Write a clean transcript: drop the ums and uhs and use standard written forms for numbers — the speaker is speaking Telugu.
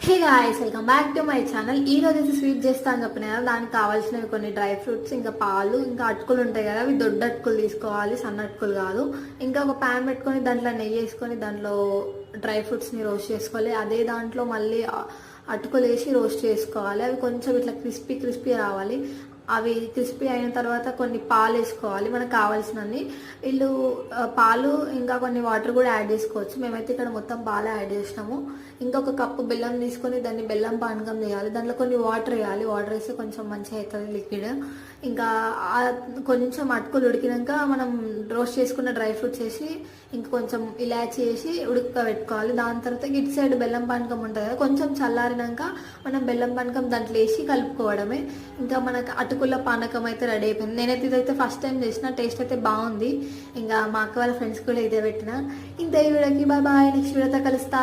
Hey guys, welcome back to my channel. ఈ రోజు అయితే స్వీట్ చేస్తా అని చెప్పిన కదా, దానికి కావాల్సినవి కొన్ని డ్రై ఫ్రూట్స్, ఇంకా పాలు, ఇంకా అటుకులు ఉంటాయి కదా, అవి దొడ్డ అటుకులు తీసుకోవాలి, సన్న అటుకులు కాదు. ఇంకా ఒక ప్యాన్ పెట్టుకొని దాంట్లో నెయ్యి వేసుకొని దాంట్లో డ్రై ఫ్రూట్స్ని రోస్ట్ చేసుకోవాలి. అదే దాంట్లో మళ్ళీ అటుకులు వేసి రోస్ట్ చేసుకోవాలి. అవి కొంచెం ఇట్లా క్రిస్పీ రావాలి. అవి క్రిస్పీ అయిన తర్వాత కొన్ని పాలు వేసుకోవాలి మనకు కావాల్సినన్ని. వీళ్ళు పాలు ఇంకా కొన్ని వాటర్ కూడా యాడ్ చేసుకోవచ్చు. మేమైతే ఇక్కడ మొత్తం పాలు యాడ్ చేసినాము. ఇంకొక కప్పు బెల్లం తీసుకొని దాన్ని బెల్లం పానకం చేయాలి. దాంట్లో కొన్ని వాటర్ వేయాలి. వాటర్ వేస్తే కొంచెం మంచిగా అవుతుంది లిక్విడ్. ఇంకా కొంచెం అటుకులు ఉడికినాక మనం రోస్ట్ చేసుకున్న డ్రై ఫ్రూట్స్ వేసి ఇంకా కొంచెం ఇలాచి వేసి ఉడకబెట్టుకోవాలి. దాని తర్వాత ఇటు సైడ్ బెల్లం పానకం ఉంటుంది కదా, కొంచెం చల్లారినాక మనం బెల్లం పానకం దాంట్లో వేసి కలుపుకోవడమే. ఇంకా మనకు అటుకుల పానకం అయితే రెడీ అయిపోయింది. నేనైతే ఇదైతే ఫస్ట్ టైం చేసిన, టేస్ట్ అయితే బాగుంది. ఇంకా మా అక్క వాళ్ళ ఫ్రెండ్స్ కూడా ఇదే పెట్టిన. ఇంత ఈ వీడియోకి బాయ్ బాయ్, నెక్స్ట్ వీడియోతో కలుస్తా.